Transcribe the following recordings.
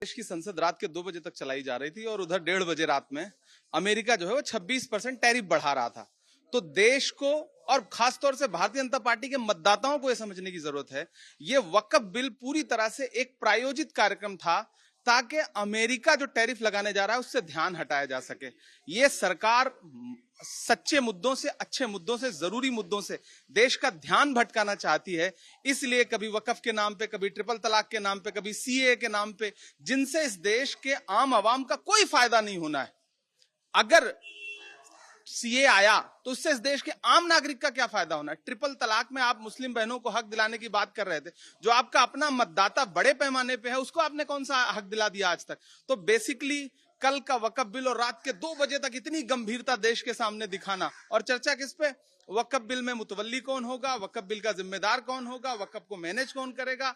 देश की संसद रात के 2 बजे तक चलाई जा रही थी और उधर 1:30 बजे रात में अमेरिका जो है वो 26% टैरिफ बढ़ा रहा था। तो देश को और खासतौर से भारतीय जनता पार्टी के मतदाताओं को यह समझने की जरूरत है, ये वक्फ बिल पूरी तरह से एक प्रायोजित कार्यक्रम था ताकि अमेरिका जो टैरिफ लगाने जा रहा है उससे ध्यान हटाया जा सके। ये सरकार सच्चे मुद्दों से, अच्छे मुद्दों से, जरूरी मुद्दों से देश का ध्यान भटकाना चाहती है। इसलिए कभी वक्फ के नाम पे, कभी ट्रिपल तलाक के नाम पे, कभी सीए के नाम पे, जिनसे इस देश के आम आवाम का कोई फायदा नहीं होना है। अगर सीए आया तो उससे इस देश के आम नागरिक का क्या फायदा होना है। ट्रिपल तलाक में आप मुस्लिम बहनों को हक दिलाने की बात कर रहे थे, जो आपका अपना मतदाता बड़े पैमाने पे है, उसको आपने कौन सा हक दिला दिया आज तक। तो बेसिकली कल का वक्फ बिल और रात के 2 बजे तक इतनी गंभीरता देश के सामने दिखाना, और चर्चा किस पे, वक्फ बिल में मुतवल्ली कौन होगा, वक्फ बिल का जिम्मेदार कौन होगा, वक्फ को मैनेज कौन करेगा।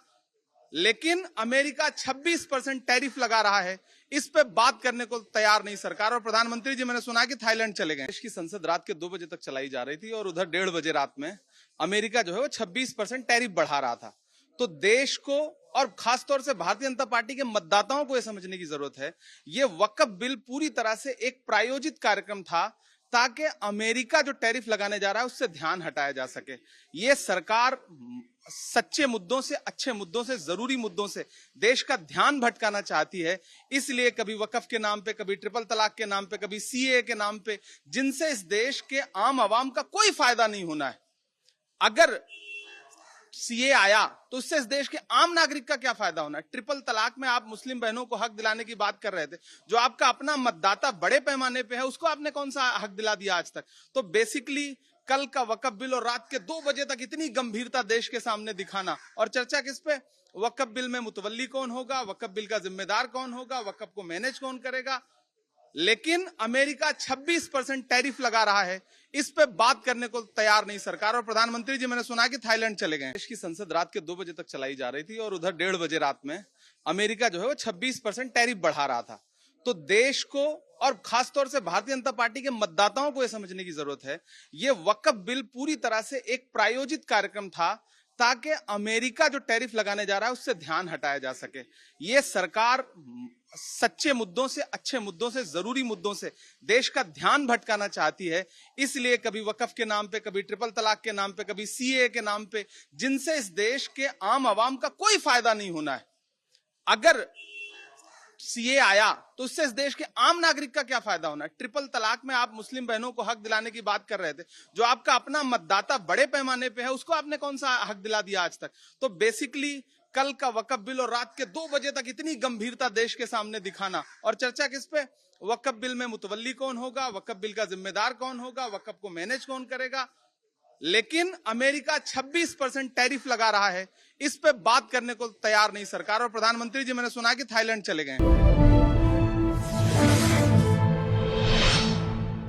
लेकिन अमेरिका 26% टैरिफ लगा रहा है, इस पे बात करने को तैयार नहीं सरकार। और प्रधानमंत्री जी, मैंने सुना कि थाईलैंड चले गए। देश की संसद रात के 2 बजे तक चलाई जा रही थी और उधर 1:30 बजे रात में अमेरिका जो है वो 26% टैरिफ बढ़ा रहा था। तो देश को और खासतौर से भारतीय जनता पार्टी के मतदाताओं को यह समझने की जरूरत है, ये वक्फ बिल पूरी तरह से एक प्रायोजित कार्यक्रम था ताकि अमेरिका जो टैरिफ लगाने जा रहा है उससे ध्यान हटाया जा सके। ये सरकार सच्चे मुद्दों से, अच्छे मुद्दों से, जरूरी मुद्दों से देश का ध्यान भटकाना चाहती है। इसलिए कभी वक्फ के नाम पे, कभी ट्रिपल तलाक के नाम पे, कभी सीए के नाम पे, जिनसे इस देश के आम आवाम का कोई फायदा नहीं होना है। अगर सीए आया तो उससे इस देश के आम नागरिक का क्या फायदा होना है। ट्रिपल तलाक में आप मुस्लिम बहनों को हक दिलाने की बात कर रहे थे, जो आपका अपना मतदाता बड़े पैमाने पे है, उसको आपने कौन सा हक दिला दिया आज तक। तो बेसिकली कल का वक्फ बिल और रात के 2 बजे तक इतनी गंभीरता देश के सामने दिखाना, और चर्चा किस पे, वक्फ बिल में मुतवल्ली कौन होगा, वक्फ बिल का जिम्मेदार कौन होगा, वक्फ को मैनेज कौन करेगा। लेकिन अमेरिका 26% टैरिफ लगा रहा है, इस पे बात करने को तैयार नहीं सरकार। और प्रधानमंत्री जी, मैंने सुना कि थाईलैंड चले गए। देश की संसद रात के 2 बजे तक चलाई जा रही थी और उधर 1:30 बजे रात में अमेरिका जो है वो 26% टैरिफ बढ़ा रहा था। तो देश को और खासतौर से भारतीय जनता पार्टी के मतदाताओं को यह समझने की जरूरत है, ये वक्फ बिल पूरी तरह से एक प्रायोजित कार्यक्रम था ताकि अमेरिका जो टैरिफ लगाने जा रहा है उससे ध्यान हटाया जा सके। ये सरकार सच्चे मुद्दों से, अच्छे मुद्दों से, जरूरी मुद्दों से देश का ध्यान भटकाना चाहती है। इसलिए कभी वक्फ के नाम पे, कभी ट्रिपल तलाक के नाम पे, कभी सीए के नाम पे, जिनसे इस देश के आम आवाम का कोई फायदा नहीं होना है। अगर सीए आया तो उससे इस देश के आम नागरिक का क्या फायदा होना है। ट्रिपल तलाक में आप मुस्लिम बहनों को हक दिलाने की बात कर रहे थे, जो आपका अपना मतदाता बड़े पैमाने पे है, उसको आपने कौन सा हक दिला दिया आज तक। तो बेसिकली कल का वक्फ बिल और रात के 2 बजे तक इतनी गंभीरता देश के सामने दिखाना, और चर्चा किस पे, वक्फ बिल में मुतवल्ली कौन होगा, वक्फ बिल का जिम्मेदार कौन होगा, वक्फ को मैनेज कौन करेगा। लेकिन अमेरिका 26% टैरिफ लगा रहा है, इस पे बात करने को तैयार नहीं सरकार। और प्रधानमंत्री जी, मैंने सुना कि थाईलैंड चले गए।